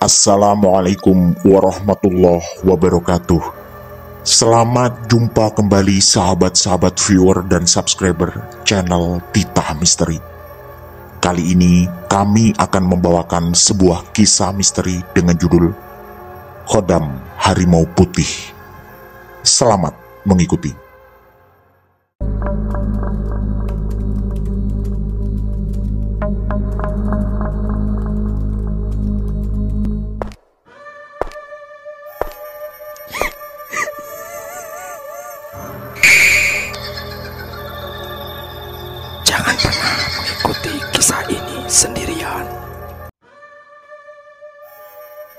Assalamualaikum warahmatullahi wabarakatuh. Selamat jumpa kembali sahabat-sahabat viewer dan subscriber channel Titah Misteri. Kali ini kami akan membawakan sebuah kisah misteri dengan judul Khodam Harimau Putih. Selamat mengikuti. Jangan pernah mengikuti kisah ini sendirian.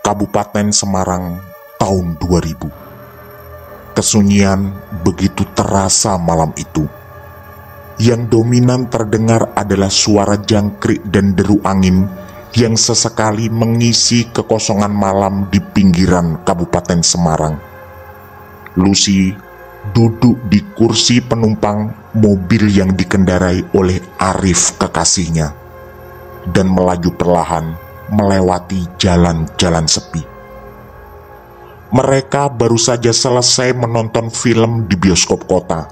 Kabupaten Semarang tahun 2000. Kesunyian begitu terasa malam itu. Yang dominan terdengar adalah suara jangkrik dan deru angin yang sesekali mengisi kekosongan malam di pinggiran Kabupaten Semarang. Lucy duduk di kursi penumpang mobil yang dikendarai oleh Arif kekasihnya dan melaju perlahan melewati jalan-jalan sepi. Mereka baru saja selesai menonton film di bioskop kota.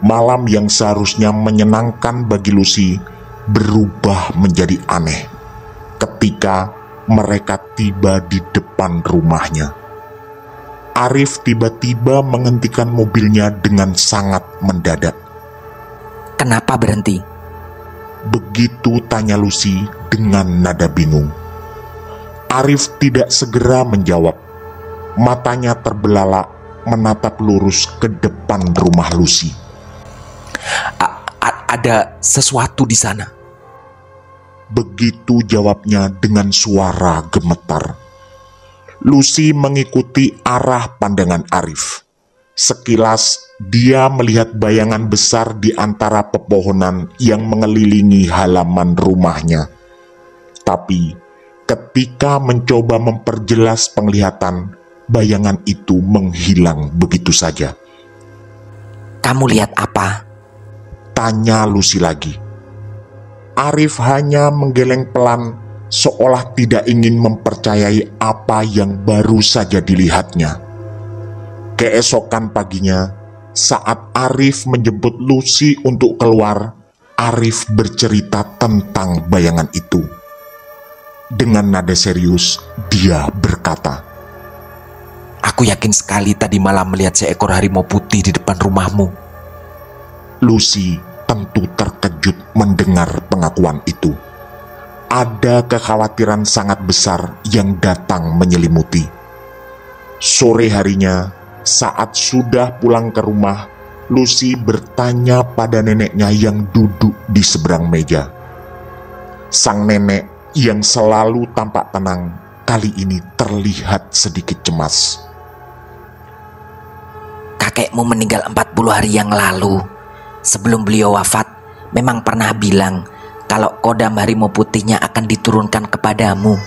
Malam yang seharusnya menyenangkan bagi Lucy berubah menjadi aneh ketika mereka tiba di depan rumahnya. Arif tiba-tiba menghentikan mobilnya dengan sangat mendadak. Kenapa berhenti? Begitu tanya Lucy dengan nada bingung. Arif tidak segera menjawab. Matanya terbelalak menatap lurus ke depan rumah Lucy. Ada sesuatu di sana. Begitu jawabnya dengan suara gemetar. Lucy mengikuti arah pandangan Arif. Sekilas dia melihat bayangan besar di antara pepohonan yang mengelilingi halaman rumahnya. Tapi ketika mencoba memperjelas penglihatan, bayangan itu menghilang begitu saja. Kamu lihat apa? Tanya Lucy lagi. Arif hanya menggeleng pelan, seolah tidak ingin mempercayai apa yang baru saja dilihatnya. Keesokan paginya, saat Arif menjemput Lucy untuk keluar, Arif bercerita tentang bayangan itu. Dengan nada serius, dia berkata, Aku yakin sekali tadi malam melihat seekor harimau putih di depan rumahmu. Lucy tentu terkejut mendengar pengakuan itu. Ada kekhawatiran sangat besar yang datang menyelimuti. Sore harinya, saat sudah pulang ke rumah, Lucy bertanya pada neneknya yang duduk di seberang meja. Sang nenek yang selalu tampak tenang, kali ini terlihat sedikit cemas. Kakekmu meninggal 40 hari yang lalu. Sebelum beliau wafat, memang pernah bilang kalau Khodam Harimau Putihnya akan diturunkan kepadamu.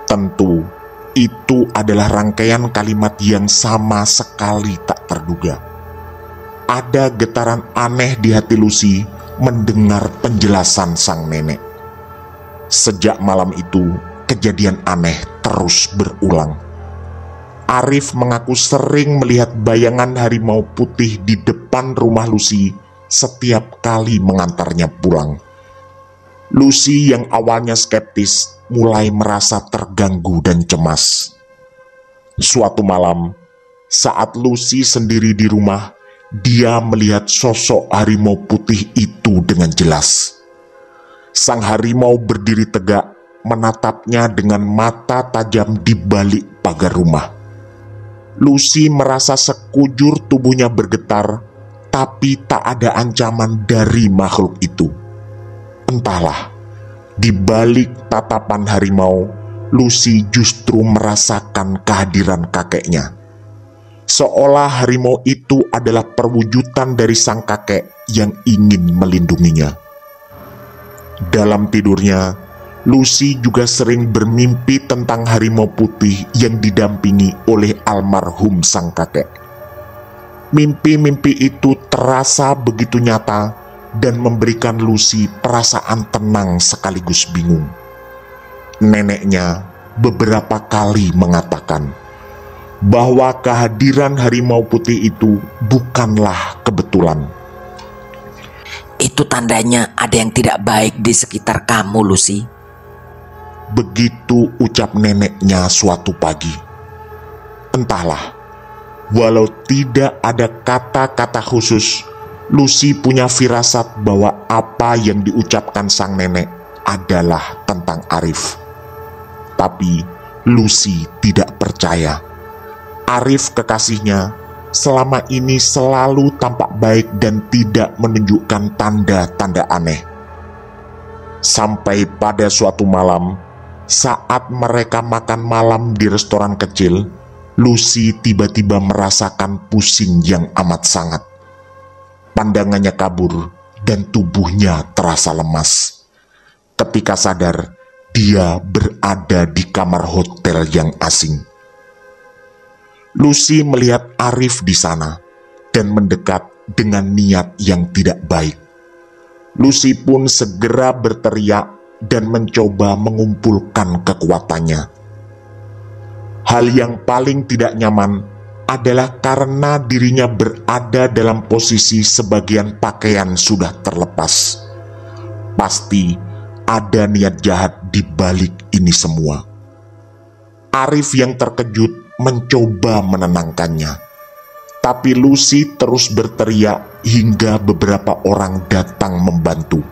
Tentu, itu adalah rangkaian kalimat yang sama sekali tak terduga. Ada getaran aneh di hati Lucy mendengar penjelasan sang nenek. Sejak malam itu, kejadian aneh terus berulang. Arif mengaku sering melihat bayangan harimau putih di depan rumah Lucy setiap kali mengantarnya pulang. Lucy yang awalnya skeptis mulai merasa terganggu dan cemas. Suatu malam, saat Lucy sendiri di rumah, dia melihat sosok harimau putih itu dengan jelas. Sang harimau berdiri tegak, menatapnya dengan mata tajam di balik pagar rumah. Lucy merasa sekujur tubuhnya bergetar, tapi tak ada ancaman dari makhluk itu. Entahlah, di balik tatapan harimau, Lucy justru merasakan kehadiran kakeknya. Seolah harimau itu adalah perwujudan dari sang kakek yang ingin melindunginya. Dalam tidurnya, Lucy juga sering bermimpi tentang harimau putih yang didampingi oleh almarhum sang kakek. Mimpi-mimpi itu terasa begitu nyata dan memberikan Lucy perasaan tenang sekaligus bingung. Neneknya beberapa kali mengatakan bahwa kehadiran harimau putih itu bukanlah kebetulan. Itu tandanya ada yang tidak baik di sekitar kamu, Lucy. Begitu ucap neneknya suatu pagi. Entahlah, walau tidak ada kata-kata khusus, Lucy punya firasat bahwa apa yang diucapkan sang nenek adalah tentang Arif. Tapi Lucy tidak percaya. Arif, kekasihnya, selama ini selalu tampak baik dan tidak menunjukkan tanda-tanda aneh. Sampai pada suatu malam, saat mereka makan malam di restoran kecil, Lucy tiba-tiba merasakan pusing yang amat sangat. Pandangannya kabur dan tubuhnya terasa lemas. Ketika sadar, dia berada di kamar hotel yang asing. Lucy melihat Arif di sana dan mendekat dengan niat yang tidak baik. Lucy pun segera berteriak dan mencoba mengumpulkan kekuatannya. Hal yang paling tidak nyaman adalah karena dirinya berada dalam posisi sebagian pakaian sudah terlepas. Pasti ada niat jahat di balik ini semua. Arif yang terkejut mencoba menenangkannya, tapi Lucy terus berteriak hingga beberapa orang datang membantu.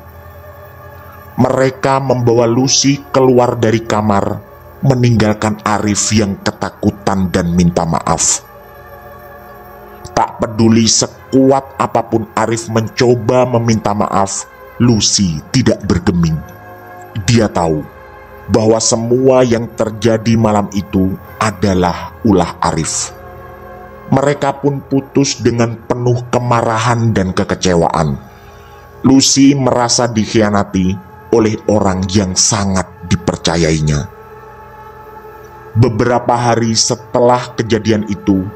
Mereka membawa Lucy keluar dari kamar, meninggalkan Arif yang ketakutan dan minta maaf. Tak peduli sekuat apapun Arif mencoba meminta maaf, Lucy tidak bergeming. Dia tahu bahwa semua yang terjadi malam itu adalah ulah Arif. Mereka pun putus dengan penuh kemarahan dan kekecewaan. Lucy merasa dikhianati oleh orang yang sangat dipercayainya. Beberapa hari setelah kejadian itu,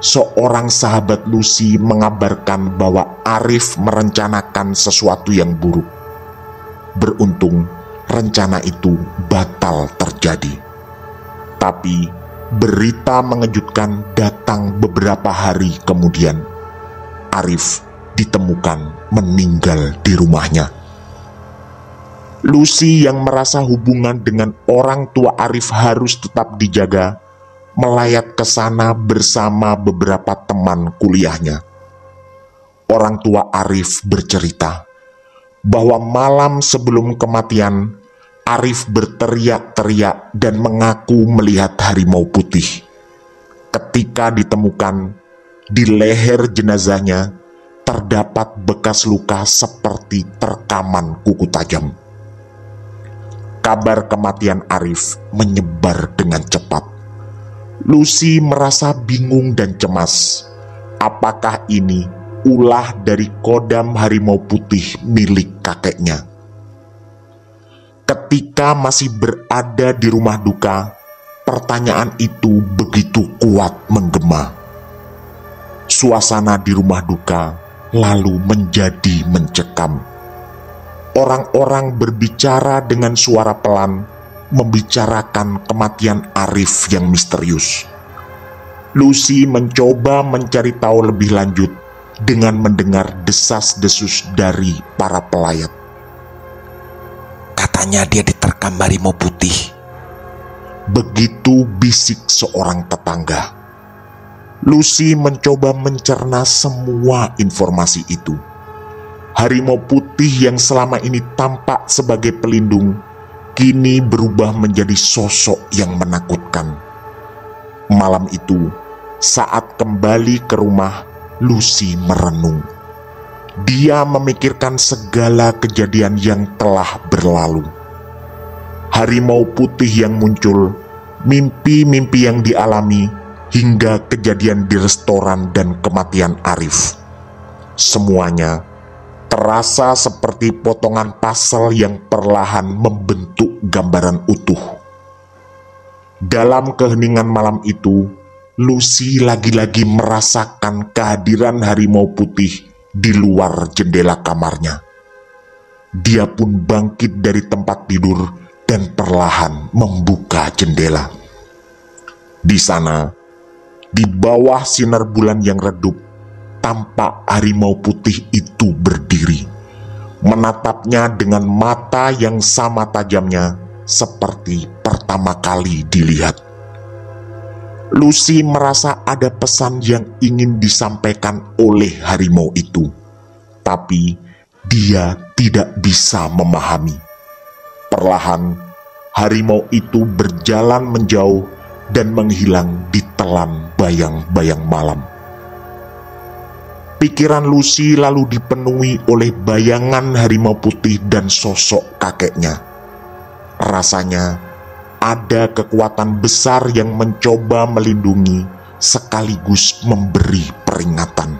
seorang sahabat Lucy mengabarkan bahwa Arif merencanakan sesuatu yang buruk. Beruntung, rencana itu batal terjadi. Tapi berita mengejutkan datang beberapa hari kemudian. Arif ditemukan meninggal di rumahnya. Lucy yang merasa hubungan dengan orang tua Arif harus tetap dijaga, melayat ke sana bersama beberapa teman kuliahnya. Orang tua Arif bercerita bahwa malam sebelum kematian, Arif berteriak-teriak dan mengaku melihat harimau putih. Ketika ditemukan, di leher jenazahnya terdapat bekas luka seperti terkaman kuku tajam. Kabar kematian Arif menyebar dengan cepat. Lucy merasa bingung dan cemas. Apakah ini ulah dari kodam harimau putih milik kakeknya? Ketika masih berada di rumah duka, pertanyaan itu begitu kuat menggema. Suasana di rumah duka lalu menjadi mencekam. Orang-orang berbicara dengan suara pelan, membicarakan kematian Arif yang misterius. Lucy mencoba mencari tahu lebih lanjut dengan mendengar desas-desus dari para pelayat. Katanya dia diterkam harimau putih. Begitu bisik seorang tetangga. Lucy mencoba mencerna semua informasi itu. Harimau putih yang selama ini tampak sebagai pelindung, kini berubah menjadi sosok yang menakutkan. Malam itu, saat kembali ke rumah, Lucy merenung. Dia memikirkan segala kejadian yang telah berlalu. Harimau putih yang muncul, mimpi-mimpi yang dialami, hingga kejadian di restoran dan kematian Arif. Semuanya terasa seperti potongan pasel yang perlahan membentuk gambaran utuh. Dalam keheningan malam itu, Lucy lagi-lagi merasakan kehadiran harimau putih di luar jendela kamarnya. Dia pun bangkit dari tempat tidur dan perlahan membuka jendela. Di sana, di bawah sinar bulan yang redup, tampak harimau putih itu berdiri, menatapnya dengan mata yang sama tajamnya seperti pertama kali dilihat. Lucy merasa ada pesan yang ingin disampaikan oleh harimau itu, tapi dia tidak bisa memahami. Perlahan, harimau itu berjalan menjauh dan menghilang di telan bayang-bayang malam. Pikiran Lucy lalu dipenuhi oleh bayangan harimau putih dan sosok kakeknya. Rasanya ada kekuatan besar yang mencoba melindungi sekaligus memberi peringatan.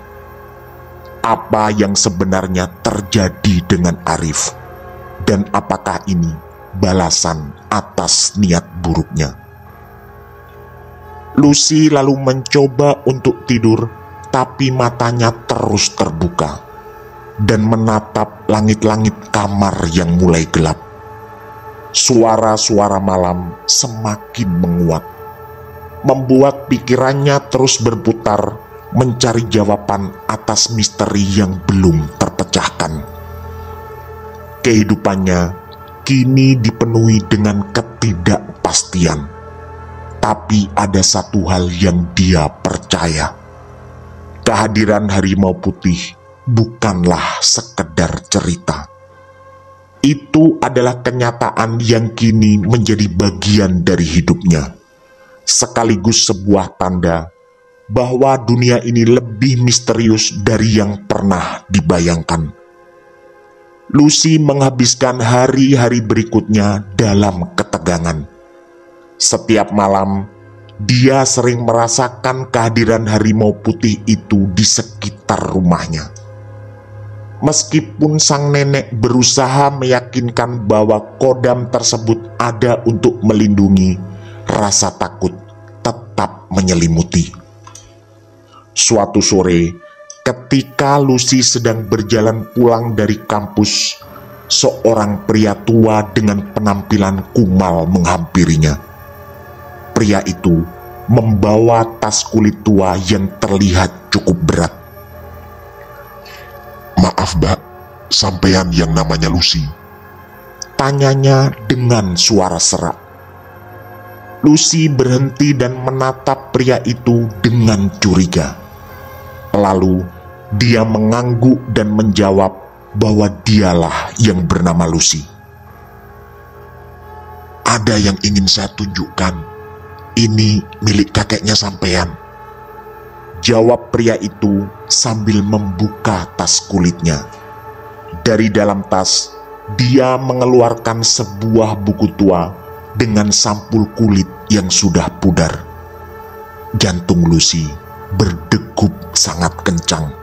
Apa yang sebenarnya terjadi dengan Arif, dan apakah ini balasan atas niat buruknya? Lucy lalu mencoba untuk tidur, tapi matanya terus terbuka dan menatap langit-langit kamar yang mulai gelap. Suara-suara malam semakin menguat, membuat pikirannya terus berputar mencari jawaban atas misteri yang belum terpecahkan. Kehidupannya kini dipenuhi dengan ketidakpastian, tapi ada satu hal yang dia percaya. Kehadiran harimau putih bukanlah sekedar cerita. Itu adalah kenyataan yang kini menjadi bagian dari hidupnya, sekaligus sebuah tanda bahwa dunia ini lebih misterius dari yang pernah dibayangkan. Lucy menghabiskan hari-hari berikutnya dalam ketegangan. Setiap malam, dia sering merasakan kehadiran harimau putih itu di sekitar rumahnya. Meskipun sang nenek berusaha meyakinkan bahwa kodam tersebut ada untuk melindungi, rasa takut tetap menyelimuti. Suatu sore, ketika Lucy sedang berjalan pulang dari kampus, seorang pria tua dengan penampilan kumal menghampirinya. Pria itu membawa tas kulit tua yang terlihat cukup berat. "Maaf, Mbak, sampean yang namanya Lucy?" tanyanya dengan suara serak. Lucy berhenti dan menatap pria itu dengan curiga. Lalu dia mengangguk dan menjawab bahwa dialah yang bernama Lucy. "Ada yang ingin saya tunjukkan. Ini milik kakeknya sampean," jawab pria itu sambil membuka tas kulitnya. Dari dalam tas, dia mengeluarkan sebuah buku tua dengan sampul kulit yang sudah pudar. Jantung Lucy berdegup sangat kencang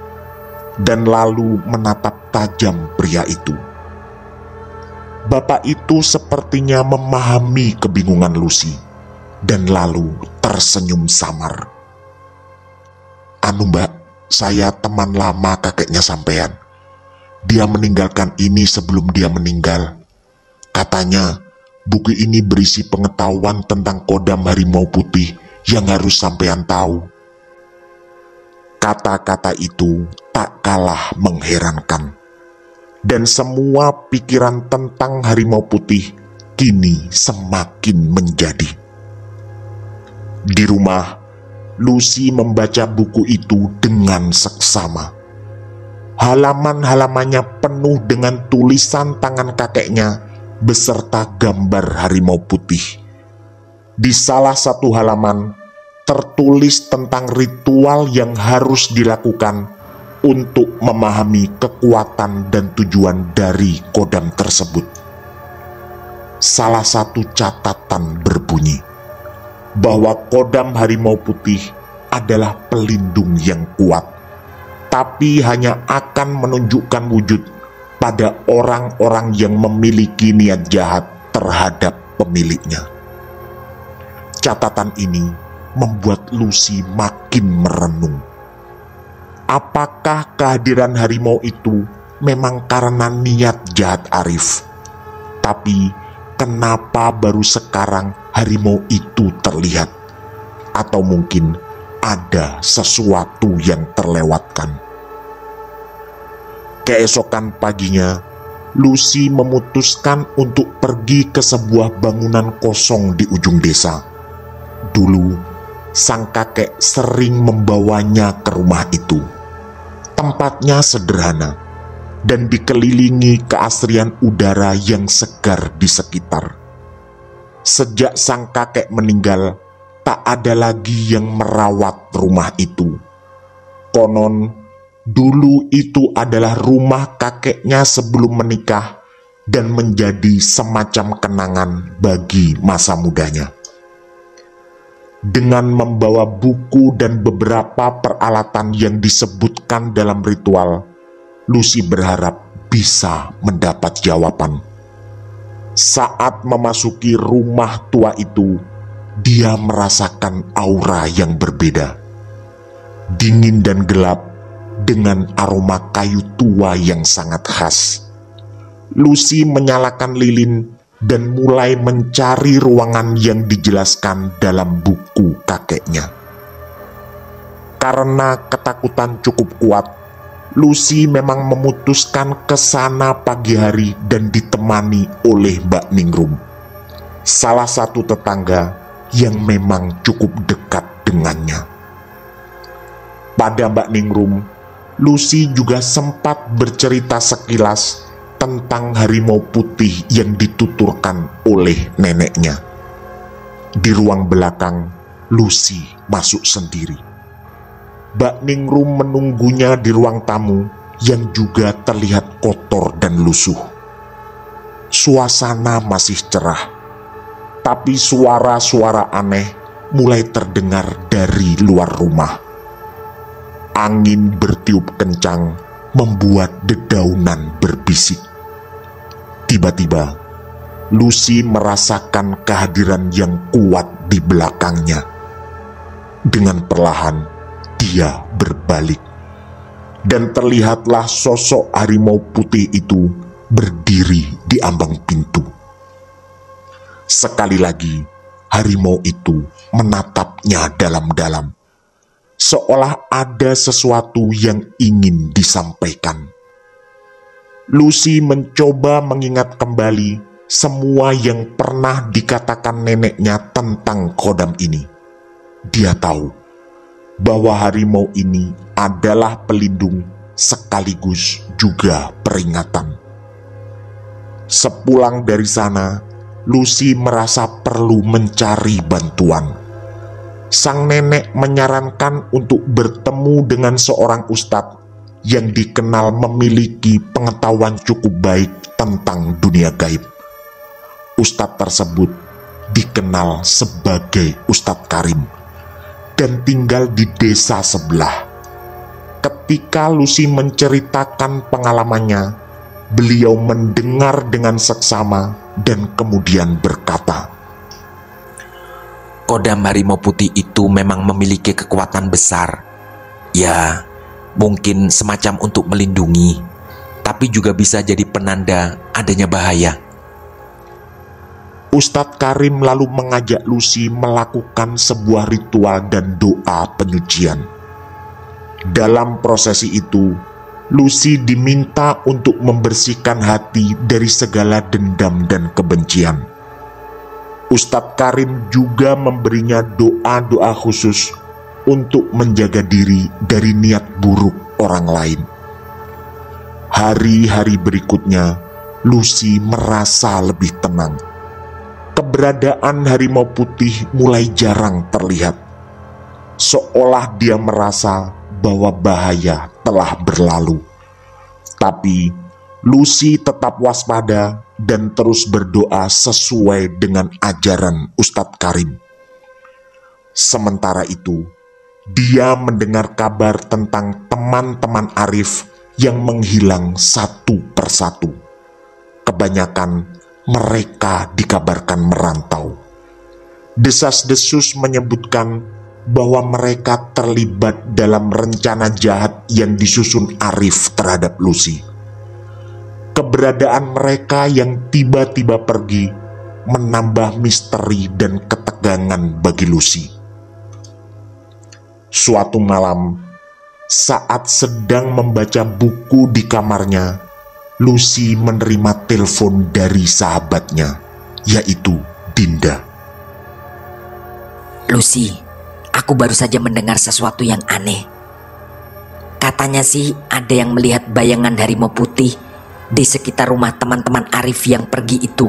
dan lalu menatap tajam pria itu. Bapak itu sepertinya memahami kebingungan Lucy dan lalu tersenyum samar. "Anu Mbak, saya teman lama kakeknya sampean. Dia meninggalkan ini sebelum dia meninggal. Katanya buku ini berisi pengetahuan tentang kodam harimau putih yang harus sampean tahu." Kata-kata itu tak kalah mengherankan, dan semua pikiran tentang harimau putih kini semakin menjadi. Di rumah, Lucy membaca buku itu dengan seksama. Halaman-halamannya penuh dengan tulisan tangan kakeknya beserta gambar harimau putih. Di salah satu halaman tertulis tentang ritual yang harus dilakukan untuk memahami kekuatan dan tujuan dari kodam tersebut. Salah satu catatan berbunyi bahwa kodam harimau putih adalah pelindung yang kuat, tapi hanya akan menunjukkan wujud pada orang-orang yang memiliki niat jahat terhadap pemiliknya. Catatan ini membuat Lucy makin merenung. Apakah kehadiran harimau itu memang karena niat jahat Arif? Tapi kenapa baru sekarang harimau itu terlihat. Atau mungkin ada sesuatu yang terlewatkan. Keesokan paginya, Lucy memutuskan untuk pergi ke sebuah bangunan kosong di ujung desa. Dulu, sang kakek sering membawanya ke rumah itu. Tempatnya sederhana dan dikelilingi keasrian udara yang segar di sekitar. Sejak sang kakek meninggal, tak ada lagi yang merawat rumah itu. Konon, dulu itu adalah rumah kakeknya sebelum menikah dan menjadi semacam kenangan bagi masa mudanya. Dengan membawa buku dan beberapa peralatan yang disebutkan dalam ritual, Lucy berharap bisa mendapat jawaban. Saat memasuki rumah tua itu, dia merasakan aura yang berbeda. Dingin dan gelap dengan aroma kayu tua yang sangat khas. Lucy menyalakan lilin dan mulai mencari ruangan yang dijelaskan dalam buku kakeknya. Karena ketakutan cukup kuat, Lucy memang memutuskan ke sana pagi hari dan ditemani oleh Mbak Ningrum, salah satu tetangga yang memang cukup dekat dengannya. Pada Mbak Ningrum, Lucy juga sempat bercerita sekilas tentang harimau putih yang dituturkan oleh neneknya. Di ruang belakang, Lucy masuk sendiri. Mbak Ningrum menunggunya di ruang tamu yang juga terlihat kotor dan lusuh. Suasana masih cerah, tapi suara-suara aneh mulai terdengar dari luar rumah. Angin bertiup kencang membuat dedaunan berbisik. Tiba-tiba, Lucy merasakan kehadiran yang kuat di belakangnya. Dengan perlahan, dia berbalik, dan terlihatlah sosok harimau putih itu berdiri di ambang pintu. Sekali lagi, harimau itu menatapnya dalam-dalam, seolah ada sesuatu yang ingin disampaikan. Lucy mencoba mengingat kembali semua yang pernah dikatakan neneknya tentang kodam ini. Dia tahu bahwa harimau ini adalah pelindung sekaligus juga peringatan. Sepulang dari sana, Lucy merasa perlu mencari bantuan. Sang nenek menyarankan untuk bertemu dengan seorang ustadz yang dikenal memiliki pengetahuan cukup baik tentang dunia gaib. Ustadz tersebut dikenal sebagai Ustadz Karim dan tinggal di desa sebelah. Ketika Lucy menceritakan pengalamannya, beliau mendengar dengan seksama dan kemudian berkata, kodam harimau putih itu memang memiliki kekuatan besar. Ya, mungkin semacam untuk melindungi, tapi juga bisa jadi penanda adanya bahaya. Ustadz Karim lalu mengajak Lucy melakukan sebuah ritual dan doa penyucian. Dalam prosesi itu, Lucy diminta untuk membersihkan hati dari segala dendam dan kebencian. Ustadz Karim juga memberinya doa-doa khusus untuk menjaga diri dari niat buruk orang lain. Hari-hari berikutnya, Lucy merasa lebih tenang. Keberadaan harimau putih mulai jarang terlihat, seolah dia merasa bahwa bahaya telah berlalu. Tapi Lucy tetap waspada dan terus berdoa sesuai dengan ajaran Ustadz Karim. Sementara itu, dia mendengar kabar tentang teman-teman Arif yang menghilang satu persatu. Kebanyakan mereka dikabarkan merantau. Desas-desus menyebutkan bahwa mereka terlibat dalam rencana jahat yang disusun Arif terhadap Lucy. Keberadaan mereka yang tiba-tiba pergi menambah misteri dan ketegangan bagi Lucy. Suatu malam, saat sedang membaca buku di kamarnya, Lucy menerima telepon dari sahabatnya, yaitu Dinda. Lucy, aku baru saja mendengar sesuatu yang aneh. Katanya sih ada yang melihat bayangan harimau putih di sekitar rumah teman-teman Arif yang pergi itu.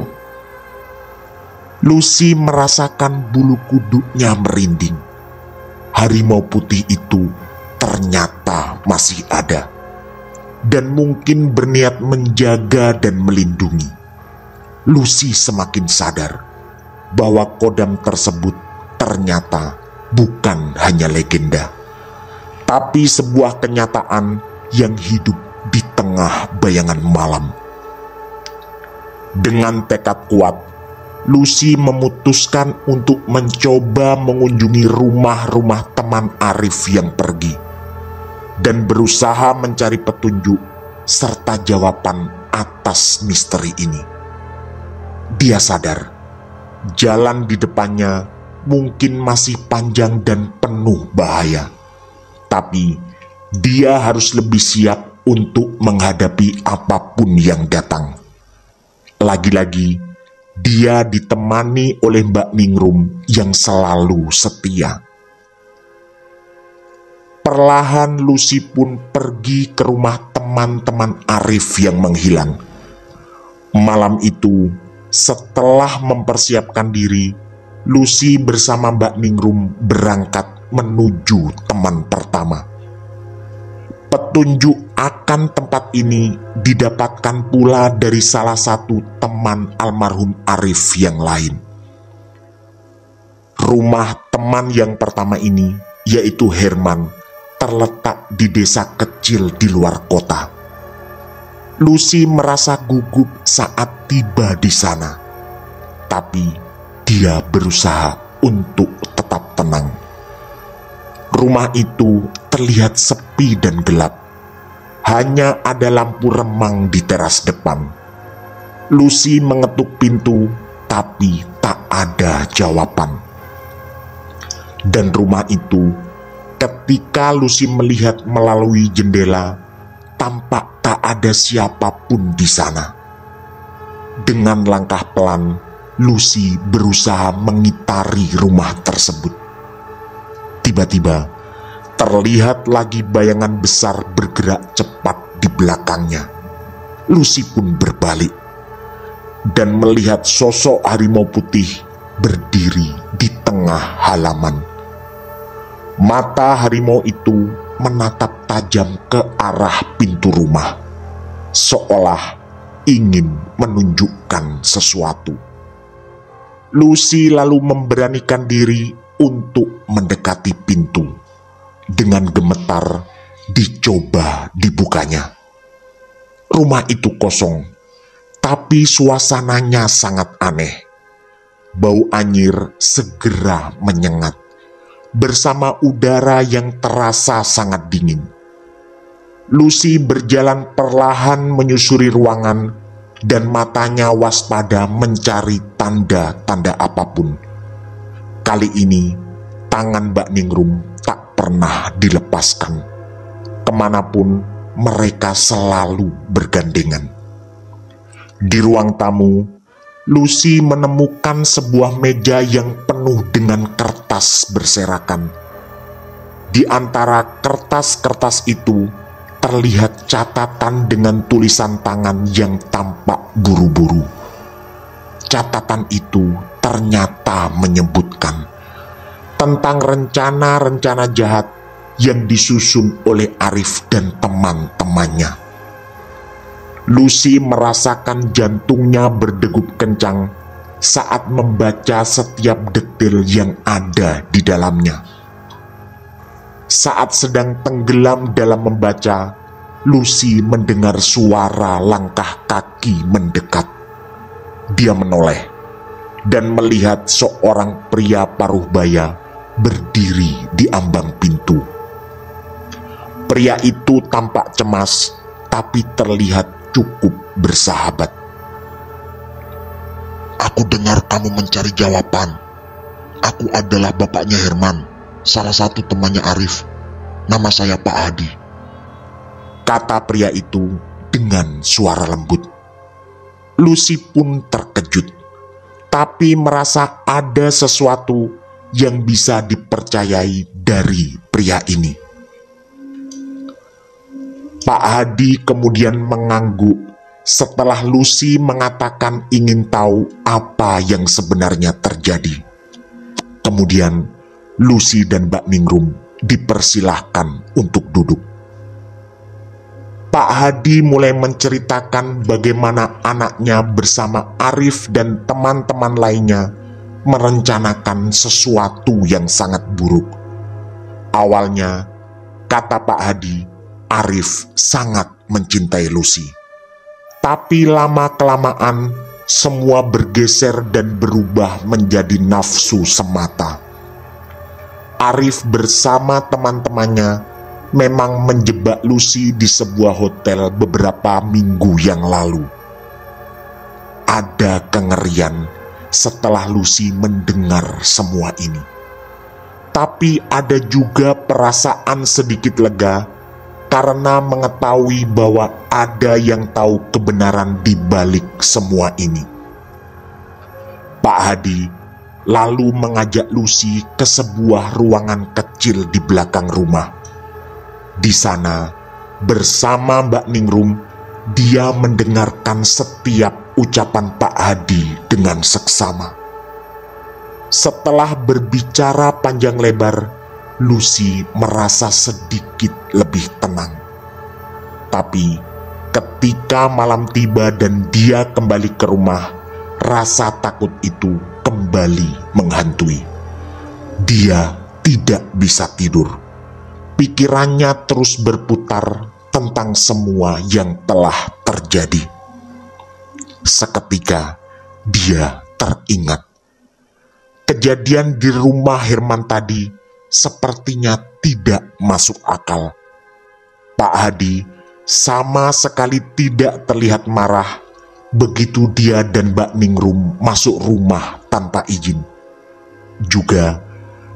Lucy merasakan bulu kuduknya merinding. Harimau putih itu ternyata masih ada dan mungkin berniat menjaga dan melindungi. Lucy semakin sadar bahwa kodam tersebut ternyata bukan hanya legenda, tapi sebuah kenyataan yang hidup di tengah bayangan malam. Dengan tekad kuat, Lucy memutuskan untuk mencoba mengunjungi rumah-rumah teman Arif yang pergi dan berusaha mencari petunjuk serta jawaban atas misteri ini. Dia sadar jalan di depannya mungkin masih panjang dan penuh bahaya, tapi dia harus lebih siap untuk menghadapi apapun yang datang. Lagi-lagi, dia ditemani oleh Mbak Ningrum yang selalu setia. Perlahan Lucy pun pergi ke rumah teman-teman Arif yang menghilang. Malam itu, setelah mempersiapkan diri, Lucy bersama Mbak Ningrum berangkat menuju teman pertama. Petunjuk akan tempat ini didapatkan pula dari salah satu teman almarhum Arif yang lain. Rumah teman yang pertama ini, yaitu Herman, terletak di desa kecil di luar kota. Lucy merasa gugup saat tiba di sana, tapi dia berusaha untuk tetap tenang. Rumah itu terlihat sepi dan gelap. Hanya ada lampu remang di teras depan. Lucy mengetuk pintu, tapi tak ada jawaban. Dan rumah itu, ketika Lucy melihat melalui jendela, tampak tak ada siapapun di sana. Dengan langkah pelan, Lucy berusaha mengitari rumah tersebut. Tiba-tiba, terlihat lagi bayangan besar bergerak cepat di belakangnya. Lucy pun berbalik dan melihat sosok harimau putih berdiri di tengah halaman. Mata harimau itu menatap tajam ke arah pintu rumah, seolah ingin menunjukkan sesuatu. Lucy lalu memberanikan diri untuk mendekati pintu. Dengan gemetar, dicoba dibukanya. Rumah itu kosong, tapi suasananya sangat aneh. Bau anyir segera menyengat, bersama udara yang terasa sangat dingin. Lucy berjalan perlahan menyusuri ruangan, dan matanya waspada mencari tanda-tanda apapun. Kali ini, tangan Mbak Ningrum tak pernah dilepaskan. Kemanapun mereka selalu bergandengan. Di ruang tamu, Lucy menemukan sebuah meja yang penuh dengan kertas berserakan. Di antara kertas-kertas itu, terlihat catatan dengan tulisan tangan yang tampak buru-buru. Catatan itu ternyata menyebutkan tentang rencana-rencana jahat yang disusun oleh Arif dan teman-temannya. Lucy merasakan jantungnya berdegup kencang saat membaca setiap detail yang ada di dalamnya. Saat sedang tenggelam dalam membaca, Lucy mendengar suara langkah kaki mendekat. Dia menoleh dan melihat seorang pria paruh baya berdiri di ambang pintu. Pria itu tampak cemas, tapi terlihat cukup bersahabat. Aku dengar kamu mencari jawaban. Aku adalah bapaknya Herman, salah satu temannya Arif. Nama saya Pak Hadi, kata pria itu dengan suara lembut. Lucy pun terkejut, tapi merasa ada sesuatu yang bisa dipercayai dari pria ini. Pak Hadi kemudian mengangguk setelah Lucy mengatakan ingin tahu apa yang sebenarnya terjadi. Kemudian Lucy dan Mbak Ningrum dipersilahkan untuk duduk. Pak Hadi mulai menceritakan bagaimana anaknya bersama Arif dan teman-teman lainnya merencanakan sesuatu yang sangat buruk. Awalnya, kata Pak Hadi, Arif sangat mencintai Lucy. Tapi lama-kelamaan semua bergeser dan berubah menjadi nafsu semata. Arif bersama teman-temannya memang menjebak Lucy di sebuah hotel beberapa minggu yang lalu. Ada kengerian setelah Lucy mendengar semua ini. Tapi ada juga perasaan sedikit lega karena mengetahui bahwa ada yang tahu kebenaran di balik semua ini. Pak Hadi lalu mengajak Lucy ke sebuah ruangan kecil di belakang rumah. Di sana, bersama Mbak Ningrum, dia mendengarkan setiap ucapan Pak Hadi dengan seksama. Setelah berbicara panjang lebar, Lucy merasa sedikit lebih tenang. Tapi ketika malam tiba dan dia kembali ke rumah, rasa takut itu kembali menghantui. Dia tidak bisa tidur. Pikirannya terus berputar tentang semua yang telah terjadi. Seketika dia teringat. Kejadian di rumah Herman tadi sepertinya tidak masuk akal. Pak Hadi sama sekali tidak terlihat marah begitu dia dan Mbak Ningrum masuk rumah tanpa izin. Juga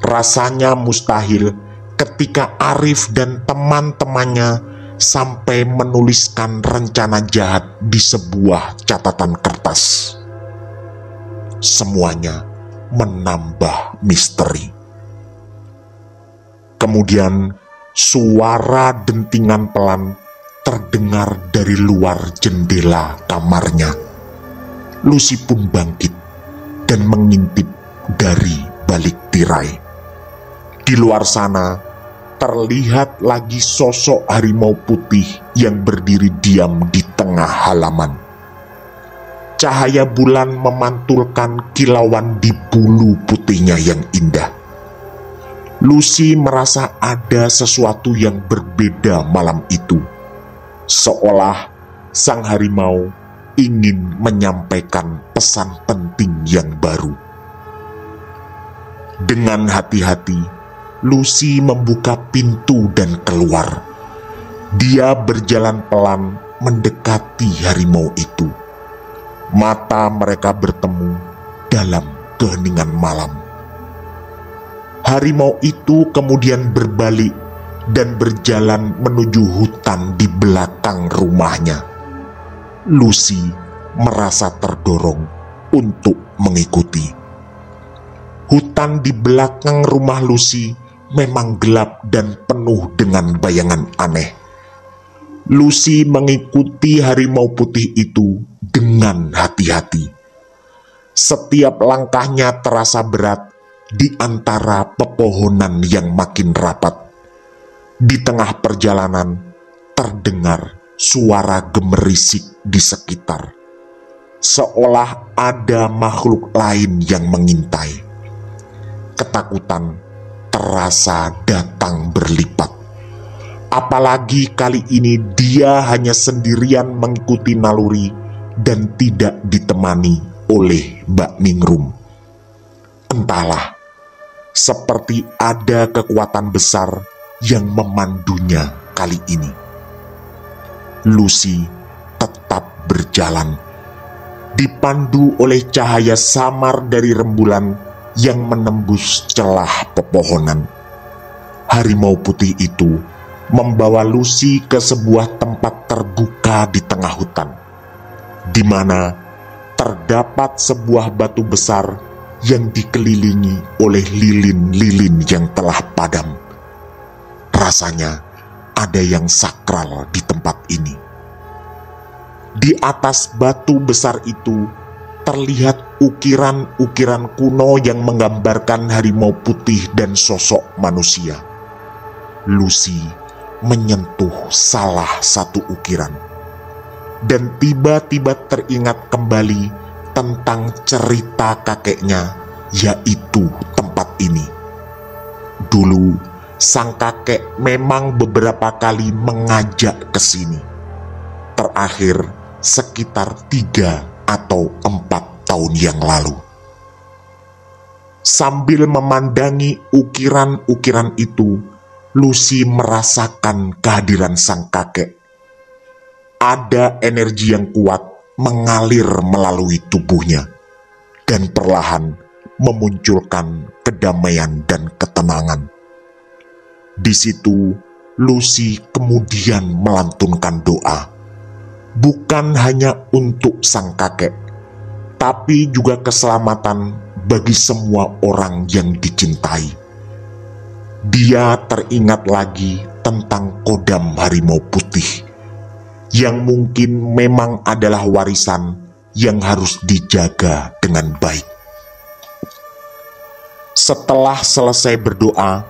rasanya mustahil ketika Arif dan teman-temannya sampai menuliskan rencana jahat di sebuah catatan kertas. Semuanya menambah misteri. Kemudian suara dentingan pelan terdengar dari luar jendela kamarnya. Lucy pun bangkit dan mengintip dari balik tirai. Di luar sana terlihat lagi sosok harimau putih yang berdiri diam di tengah halaman. Cahaya bulan memantulkan kilauan di bulu putihnya yang indah. Lucy merasa ada sesuatu yang berbeda malam itu, seolah sang harimau ingin menyampaikan pesan penting yang baru. Dengan hati-hati, Lucy membuka pintu dan keluar. Dia berjalan pelan mendekati harimau itu. Mata mereka bertemu dalam keheningan malam. Harimau itu kemudian berbalik dan berjalan menuju hutan di belakang rumahnya. Lucy merasa terdorong untuk mengikuti. Hutan di belakang rumah Lucy memang gelap dan penuh dengan bayangan aneh. Lucy mengikuti harimau putih itu dengan hati-hati. Setiap langkahnya terasa berat di antara pepohonan yang makin rapat. Di tengah perjalanan terdengar suara gemerisik di sekitar, seolah ada makhluk lain yang mengintai. Ketakutan terasa datang berlipat. Apalagi kali ini dia hanya sendirian mengikuti naluri dan tidak ditemani oleh Mbak Ningrum. Entahlah, seperti ada kekuatan besar yang memandunya kali ini. Lucy tetap berjalan. dipandu oleh cahaya samar dari rembulan yang menembus celah pepohonan. Harimau putih itu membawa Lucy ke sebuah tempat terbuka di tengah hutan, di mana terdapat sebuah batu besar yang dikelilingi oleh lilin-lilin yang telah padam. Rasanya ada yang sakral di tempat ini. Di atas batu besar itu terlihat ukiran-ukiran kuno yang menggambarkan harimau putih dan sosok manusia. Lucy menyentuh salah satu ukiran dan tiba-tiba teringat kembali tentang cerita kakeknya, yaitu tempat ini. Dulu sang kakek memang beberapa kali mengajak ke sini. Terakhir sekitar 3 atau 4 tahun yang lalu. Sambil memandangi ukiran-ukiran itu, Lucy merasakan kehadiran sang kakek. Ada energi yang kuat mengalir melalui tubuhnya dan perlahan memunculkan kedamaian dan ketenangan. Di situ, Lucy kemudian melantunkan doa, bukan hanya untuk sang kakek, tapi juga keselamatan bagi semua orang yang dicintai. Dia teringat lagi tentang kodam harimau putih, yang mungkin memang adalah warisan yang harus dijaga dengan baik. Setelah selesai berdoa,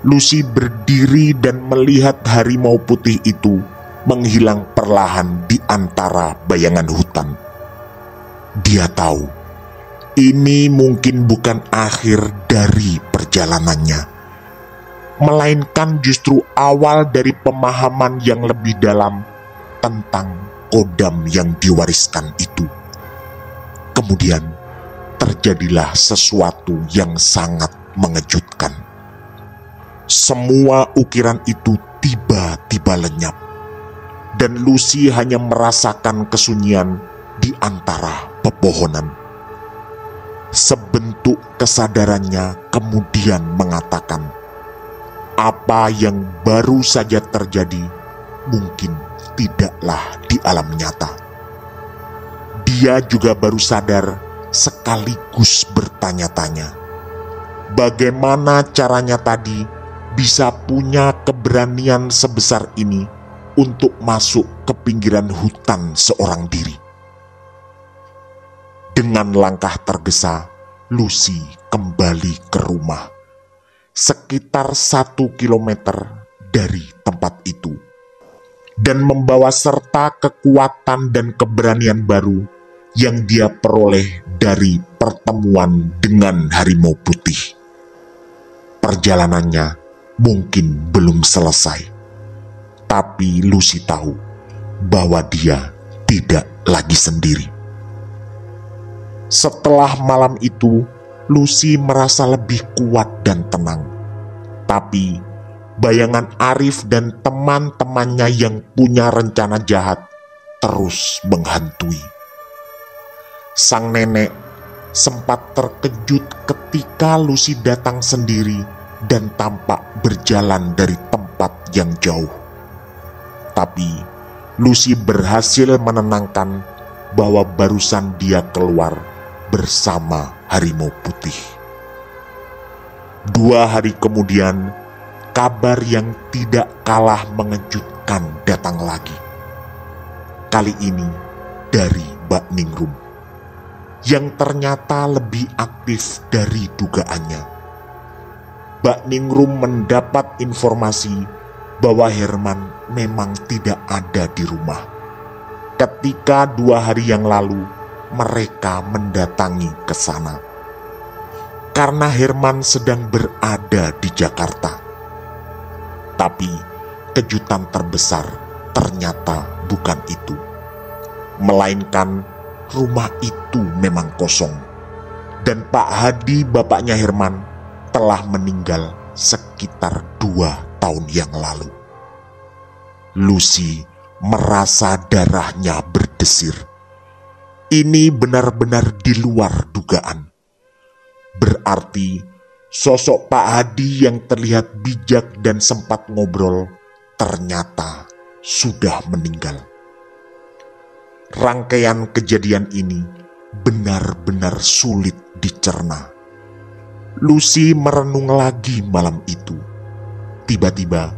Lucy berdiri dan melihat harimau putih itu menghilang perlahan di antara bayangan hutan. Dia tahu ini mungkin bukan akhir dari perjalanannya, melainkan justru awal dari pemahaman yang lebih dalam tentang kodam yang diwariskan itu. Kemudian terjadilah sesuatu yang sangat mengejutkan. Semua ukiran itu tiba-tiba lenyap, dan Lucy hanya merasakan kesunyian di antara pepohonan. Sebentuk kesadarannya kemudian mengatakan, apa yang baru saja terjadi mungkin tidaklah di alam nyata. Dia juga baru sadar sekaligus bertanya-tanya, bagaimana caranya tadi bisa punya keberanian sebesar ini untuk masuk ke pinggiran hutan seorang diri. Dengan langkah tergesa, Lucy kembali ke rumah, sekitar 1 kilometer dari tempat itu, dan membawa serta kekuatan dan keberanian baru yang dia peroleh dari pertemuan dengan harimau putih. Perjalanannya mungkin belum selesai, tapi Lucy tahu bahwa dia tidak lagi sendiri. Setelah malam itu, Lucy merasa lebih kuat dan tenang, tapi bayangan Arif dan teman-temannya yang punya rencana jahat terus menghantui. Sang nenek sempat terkejut ketika Lucy datang sendiri dan tampak berjalan dari tempat yang jauh. Tapi Lucy berhasil menenangkan bahwa barusan dia keluar bersama harimau putih. 2 hari kemudian, kabar yang tidak kalah mengejutkan datang lagi. Kali ini dari Mbak Ningrum, yang ternyata lebih aktif dari dugaannya. Mbak Ningrum mendapat informasi bahwa Herman memang tidak ada di rumah ketika 2 hari yang lalu mereka mendatangi ke sana, karena Herman sedang berada di Jakarta. Tapi kejutan terbesar ternyata bukan itu, melainkan rumah itu memang kosong, dan Pak Hadi, bapaknya Herman, telah meninggal sekitar 2 tahun yang lalu. Lucy merasa darahnya berdesir. Ini benar-benar di luar dugaan. Berarti sosok Pak Hadi yang terlihat bijak dan sempat ngobrol ternyata sudah meninggal. Rangkaian kejadian ini benar-benar sulit dicerna. Lucy merenung lagi malam itu. Tiba-tiba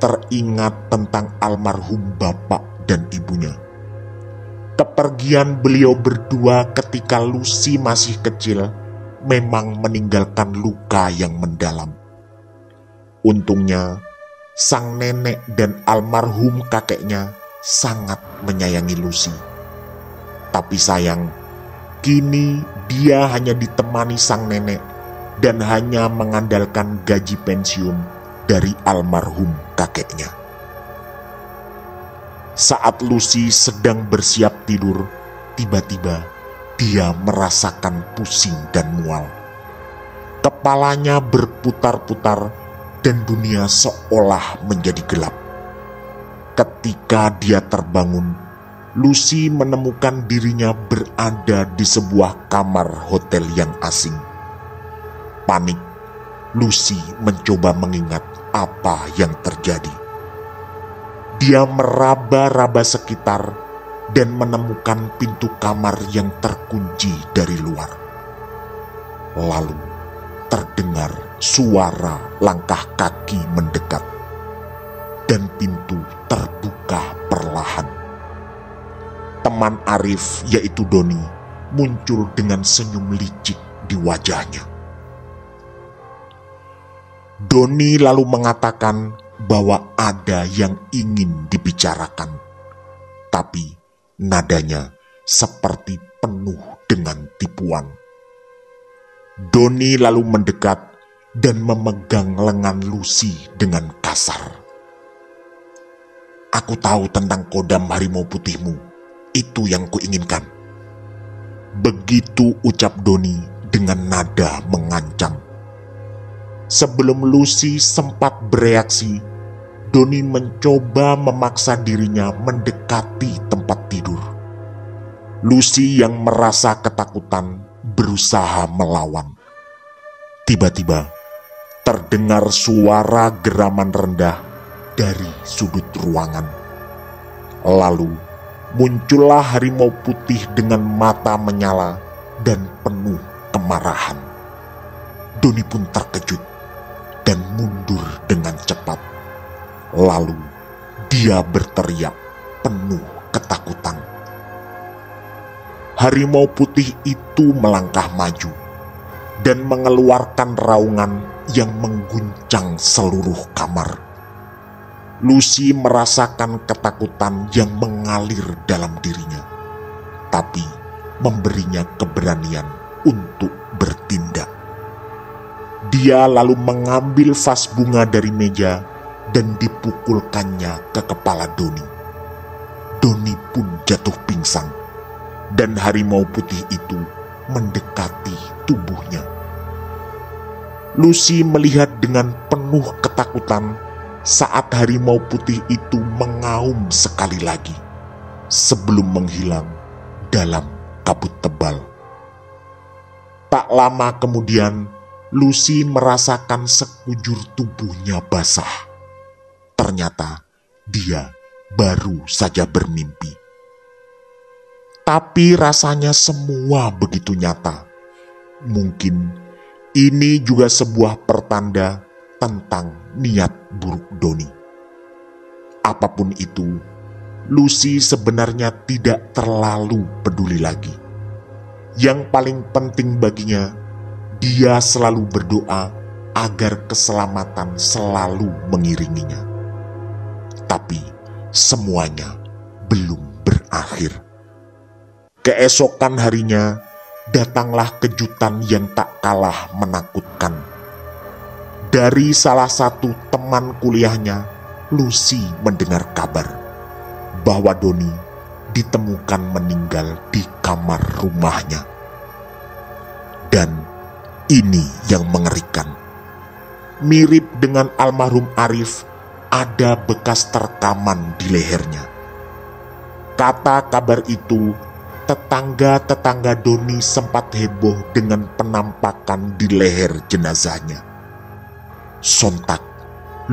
teringat tentang almarhum bapak dan ibunya. Kepergian beliau berdua ketika Lucy masih kecil memang meninggalkan luka yang mendalam. Untungnya, sang nenek dan almarhum kakeknya sangat menyayangi Lucy. Tapi sayang, kini dia hanya ditemani sang nenek dan hanya mengandalkan gaji pensiun dari almarhum kakeknya. Saat Lucy sedang bersiap tidur, tiba-tiba dia merasakan pusing dan mual. Kepalanya berputar-putar dan dunia seolah menjadi gelap. Ketika dia terbangun, Lucy menemukan dirinya berada di sebuah kamar hotel yang asing. Panik, Lucy mencoba mengingat apa yang terjadi. Dia meraba-raba sekitar dan menemukan pintu kamar yang terkunci dari luar. Lalu terdengar suara langkah kaki mendekat dan pintu terbuka perlahan. Teman Arif, yaitu Doni, muncul dengan senyum licik di wajahnya. Doni lalu mengatakan bahwa ada yang ingin dibicarakan, tapi nadanya seperti penuh dengan tipuan. Doni lalu mendekat dan memegang lengan Lucy dengan kasar. "Aku tahu tentang kodam harimau putihmu, itu yang kuinginkan." Begitu ucap Doni dengan nada mengancam. Sebelum Lucy sempat bereaksi, Doni mencoba memaksa dirinya mendekati tempat tidur. Lucy yang merasa ketakutan berusaha melawan. Tiba-tiba terdengar suara geraman rendah dari sudut ruangan. Lalu muncullah harimau putih dengan mata menyala dan penuh kemarahan. Doni pun terkejut dan mundur dengan cepat. Lalu dia berteriak penuh ketakutan. Harimau putih itu melangkah maju dan mengeluarkan raungan yang mengguncang seluruh kamar. Lucy merasakan ketakutan yang mengalir dalam dirinya, tapi memberinya keberanian untuk bertindak. Dia lalu mengambil vas bunga dari meja dan dipukulkannya ke kepala Doni. Doni pun jatuh pingsan dan harimau putih itu mendekati tubuhnya. Lucy melihat dengan penuh ketakutan saat harimau putih itu mengaum sekali lagi sebelum menghilang dalam kabut tebal. Tak lama kemudian, Lucy merasakan sekujur tubuhnya basah. Ternyata dia baru saja bermimpi. Tapi rasanya semua begitu nyata. Mungkin ini juga sebuah pertanda tentang niat buruk Doni. Apapun itu, Lucy sebenarnya tidak terlalu peduli lagi. Yang paling penting baginya, dia selalu berdoa agar keselamatan selalu mengiringinya. Tapi semuanya belum berakhir. Keesokan harinya, datanglah kejutan yang tak kalah menakutkan. Dari salah satu teman kuliahnya, Lucy mendengar kabar bahwa Doni ditemukan meninggal di kamar rumahnya. Dan ini yang mengerikan. Mirip dengan almarhum Arif, ada bekas terkaman di lehernya. Kata kabar itu tetangga-tetangga Doni sempat heboh dengan penampakan di leher jenazahnya. Sontak,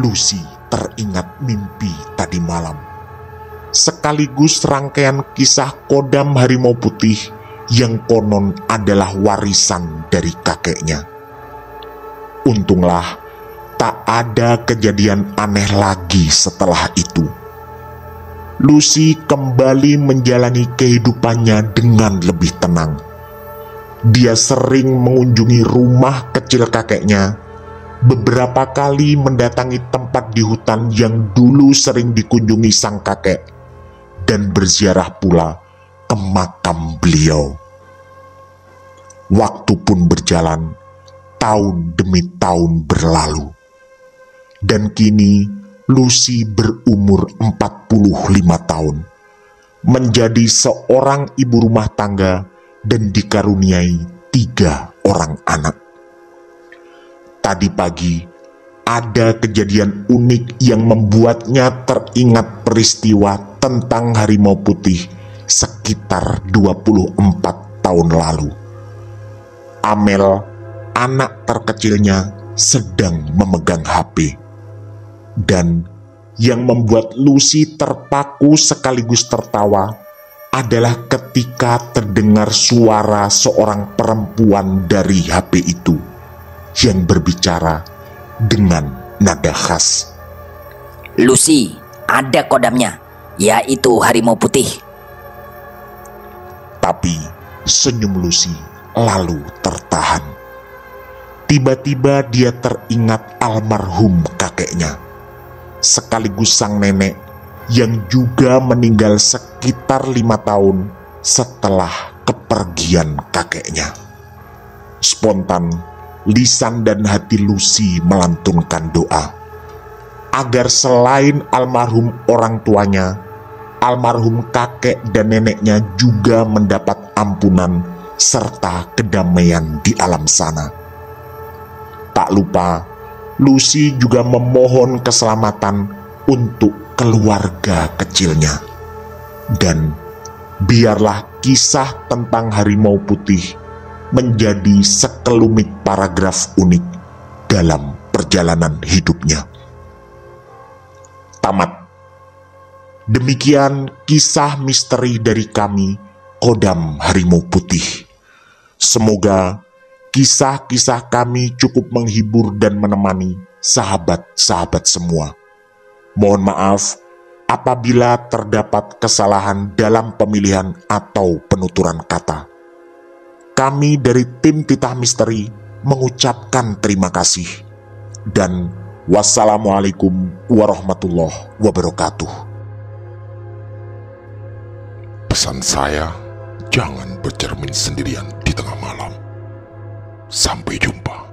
Lucy teringat mimpi tadi malam, sekaligus rangkaian kisah kodam harimau putih yang konon adalah warisan dari kakeknya. Untunglah tak ada kejadian aneh lagi setelah itu. Lucy kembali menjalani kehidupannya dengan lebih tenang. Dia sering mengunjungi rumah kecil kakeknya, beberapa kali mendatangi tempat di hutan yang dulu sering dikunjungi sang kakek, dan berziarah pula ke makam beliau. Waktu pun berjalan, tahun demi tahun berlalu, dan kini Lucy berumur 45 tahun, menjadi seorang ibu rumah tangga dan dikaruniai 3 orang anak. Tadi pagi, ada kejadian unik yang membuatnya teringat peristiwa tentang harimau putih sekitar 24 tahun lalu. Amel, anak terkecilnya, sedang memegang HP. Dan yang membuat Lucy terpaku sekaligus tertawa adalah ketika terdengar suara seorang perempuan dari HP itu yang berbicara dengan nada khas. Lucy, ada kodamnya, yaitu harimau putih. Tapi senyum Lucy lalu tertahan. Tiba-tiba dia teringat almarhum kakeknya, sekaligus sang nenek yang juga meninggal sekitar 5 tahun setelah kepergian kakeknya. Spontan, lisan dan hati Lucy melantunkan doa agar selain almarhum orang tuanya, almarhum kakek dan neneknya juga mendapat ampunan serta kedamaian di alam sana. Tak lupa, Lucy juga memohon keselamatan untuk keluarga kecilnya. Dan biarlah kisah tentang harimau putih menjadi sekelumit paragraf unik dalam perjalanan hidupnya. Tamat. Demikian kisah misteri dari kami, Kodam Harimau Putih. Semoga kisah-kisah kami cukup menghibur dan menemani sahabat-sahabat semua. Mohon maaf apabila terdapat kesalahan dalam pemilihan atau penuturan kata. Kami dari tim Titah Misteri mengucapkan terima kasih. Dan wassalamualaikum warahmatullahi wabarakatuh. Pesan saya, jangan bercermin sendirian di tengah malam. Sampai jumpa.